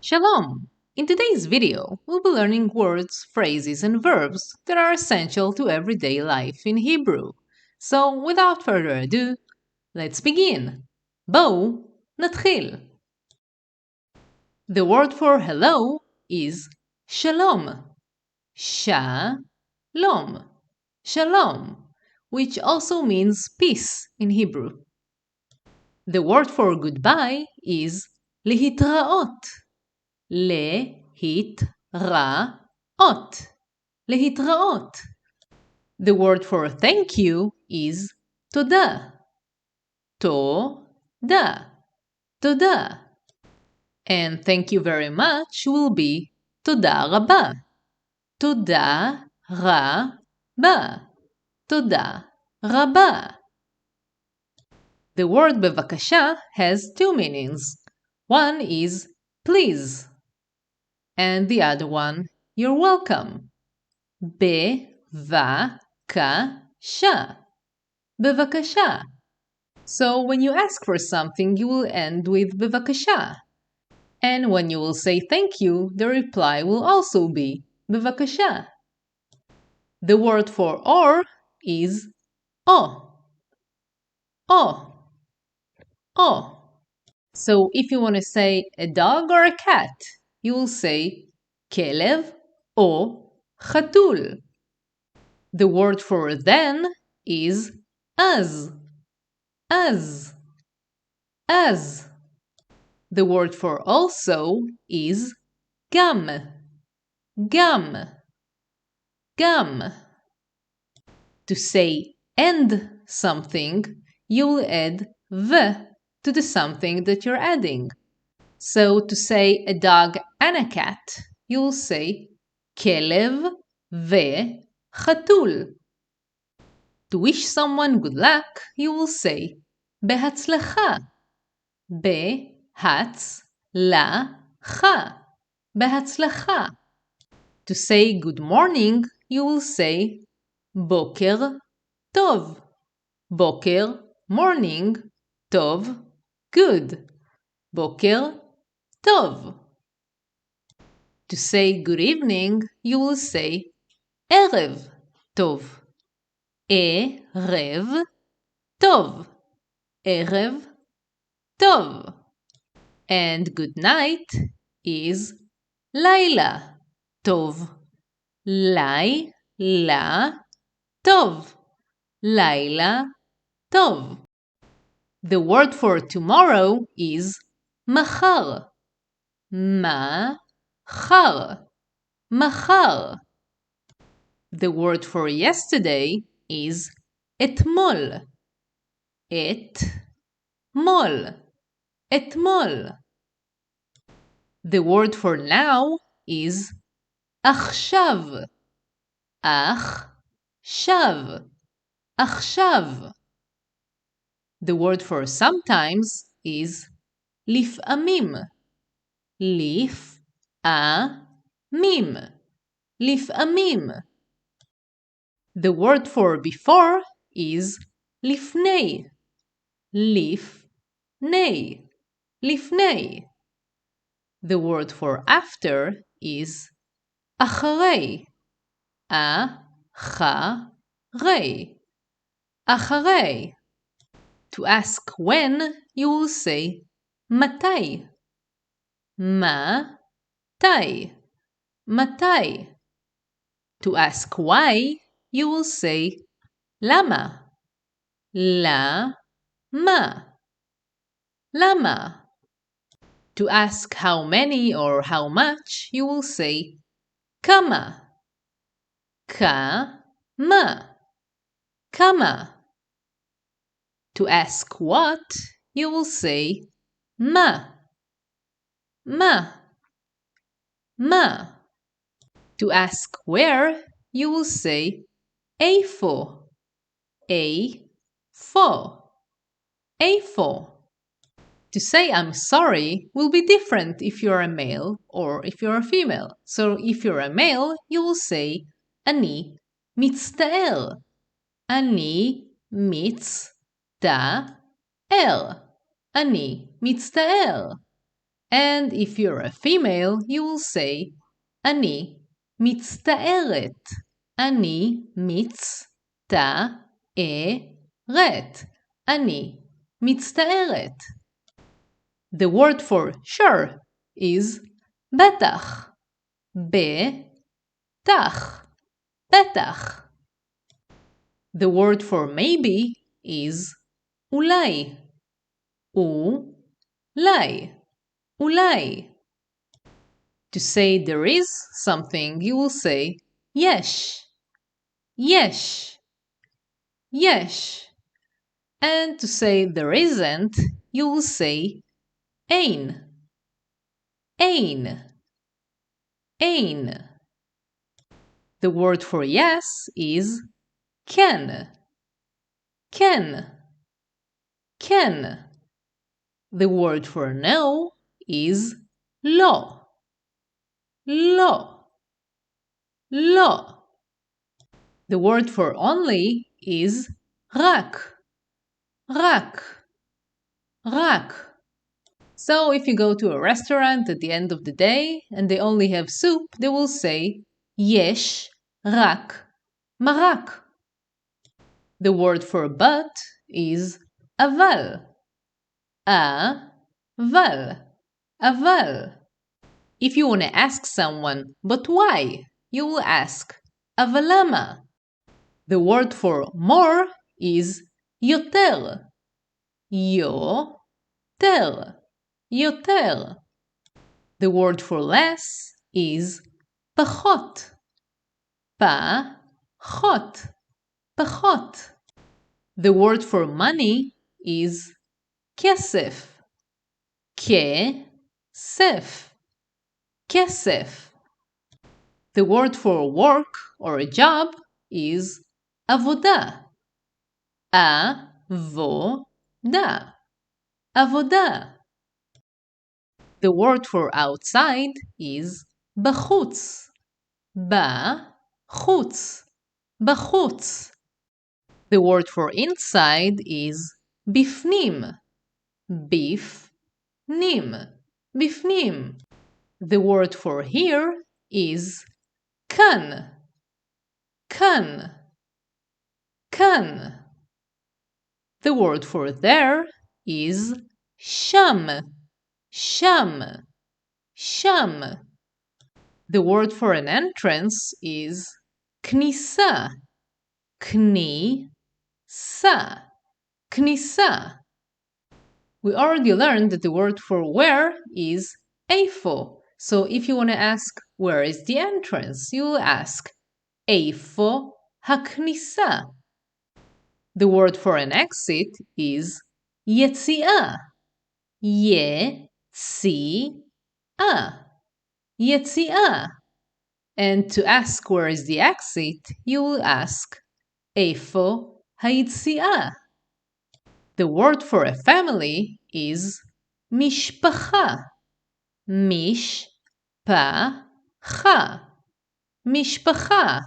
Shalom! In today's video, we'll be learning words, phrases, and verbs that are essential to everyday life in Hebrew. So, without further ado, let's begin. בואו נתחיל. The word for hello is shalom. Shalom. Shalom, which also means peace in Hebrew. The word for goodbye is להתראות. להתראות. להתראות. The word for thank you is תודה. תודה. תודה. And thank you very much will be תודה רבה. תודה רבה. תודה רבה. The word בבקשה has two meanings. One is please, and the other one, you're welcome. בבקשה. בבקשה. So when you ask for something, you will end with בבקשה. And when you will say thank you, the reply will also be בבקשה. The word for or is או. או. או. So if you want to say a dog or a cat, you will say כלב או חתול. The word for then is אז. אז. אז. The word for also is גם. גם. גם. To say and something, you will add v to the something that you're adding. So to say a dog and a cat, you will say כלב וחתול. To wish someone good luck, you will say בהצלחה. בהצלחה. בהצלחה. To say good morning, you will say בוקר טוב. בוקר, morning, טוב, good. בוקר טוב. To say good evening, you will say ערב טוב. ערב טוב. ערב טוב. And good night is לילה טוב. לילה טוב. לילה טוב. The word for tomorrow is מחר. מחר. מחר. The word for yesterday is אתמול. אתמול. אתמול. The word for now is עכשיו. עכשיו. עכשיו. The word for sometimes is לפעמים. לפעמים. לפעמים. The word for before is לפני. לפני. לפני. The word for after is אחרי. אחרי. אחרי. To ask when, you will say מתי. מתי. מתי. To ask why, you will say למה. למה. למה. To ask how many or how much, you will say כמה. כמה. כמה. To ask what, you will say מה. מה. מה. To ask where, you will say איפה. איפה. איפה. To say I'm sorry will be different if you're a male or if you're a female. So if you're a male, you will say אני מצטער. אני מצטער. אני מצטער. And if you're a female, you will say אני מצטערת. אני מצטערת. אני מצטערת. The word for sure is בטח. בטח. בטח. The word for maybe is אולי. אולי. אולי. To say there is something, you will say יש. יש. יש. And to say there isn't, you will say אין. אין. אין. The word for yes is כן. כן. כן. The word for no is לא. לא. לא. The word for only is רק. רק. רק. So if you go to a restaurant at the end of the day and they only have soup, they will say יש רק מרק. The word for but is אבל. אבל. אבל. If you want to ask someone, but why? You will ask אבל למה? The word for more is יותר. יותר. יותר. The word for less is פחות. פחות. פחות. The word for money is כסף. כסף. כסף. The word for work or a job is עבודה. עבודה. עבודה. The word for outside is בחוץ. בחוץ. בחוץ. The word for inside is בפנים. בפנים. בפנים. The word for here is כאן. כאן. כאן. The word for there is שם. שם. שם. The word for an entrance is כניסה. כניסה. כניסה. We already learned that the word for where is איפה. So if you want to ask where is the entrance, you will ask איפה הכניסה. The word for an exit is יציאה. יציאה. יציאה. And to ask where is the exit, you will ask איפה היציאה. The word for a family is משפחה. משפחה. משפחה.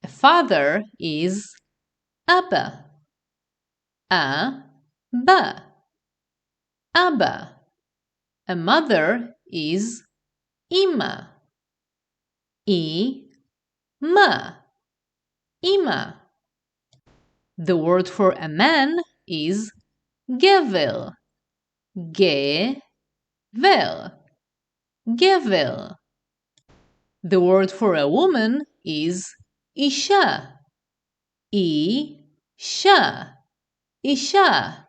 A father is אבא. אבא. אבא. A mother is אמא. אמא. אמא. The word for a man is גבר. גבר. גבר. The word for a woman is אישה. אישה. אישה.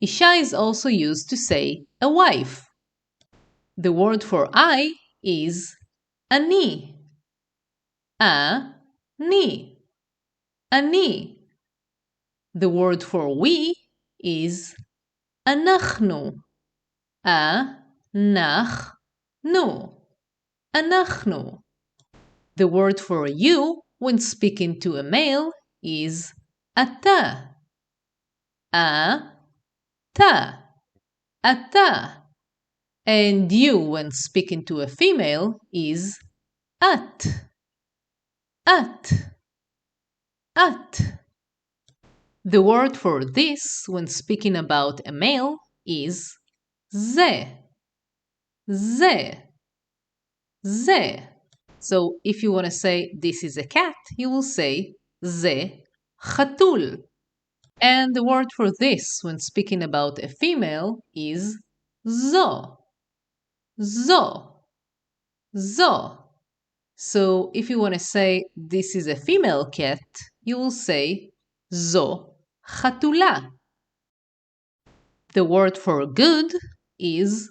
Isha is also used to say a wife. The word for I is אני. אני. אני. The word for we is אנחנו. אנחנו. אנחנו. The word for you when speaking to a male is אתה. אתה. אתה. And you when speaking to a female is את. את. את. The word for this when speaking about a male is זה. זה, זה. So if you want to say this is a cat, you will say זה חתול. And the word for this when speaking about a female is זו, זו, זו. So if you want to say this is a female cat, you will say זו חתולה. The word for good is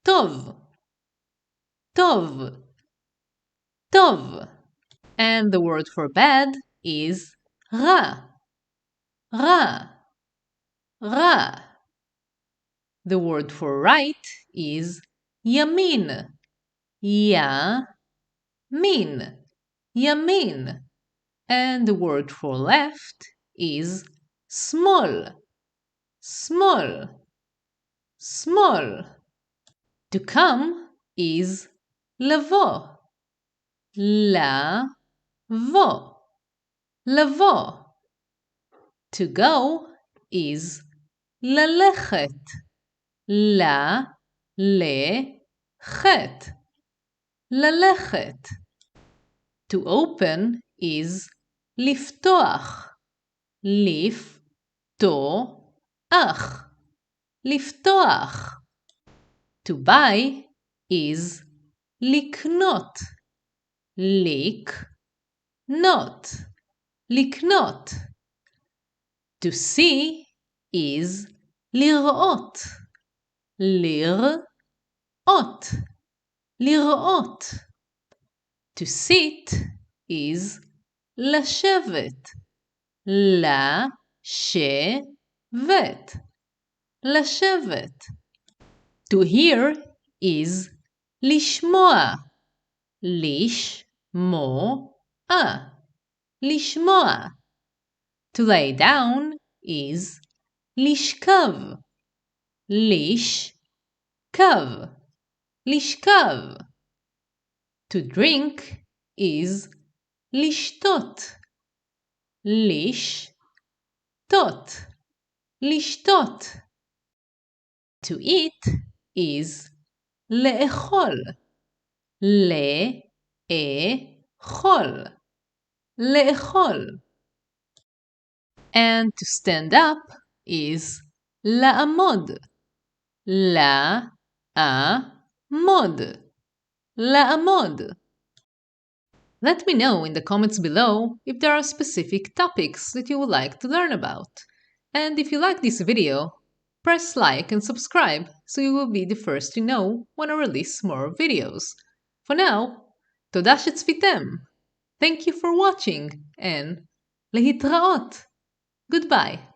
טוב, טוב, טוב. And the word for bad is רע, רע, רע. The word for right is ימין, ימין, ימין. And the word for left is small, small, small. To come is לבוא, לבוא, לבוא. To go is ללכת, ללכת, ללכת. To open is לפתוח, לפתוח, לפתוח. To buy is לקנות, לקנות, לקנות. To see is לראות, לראות, לראות. To sit is לשבת, לשבת, לשבת. To hear is לשמוע, לשמוע, לשמוע. To lay down is לשכב, לשכב, לשכב. To drink is לשתות, לשתות, לשתות. To eat is לאכול, לאכול, לאכול. And to stand up is לעמוד, לעמוד, לעמוד. Let me know in the comments below if there are specific topics that you would like to learn about. And if you like this video, press like and subscribe so you will be the first to know when I release more videos. For now, תודה שצפיתם. Thank you for watching and להתראות. Goodbye.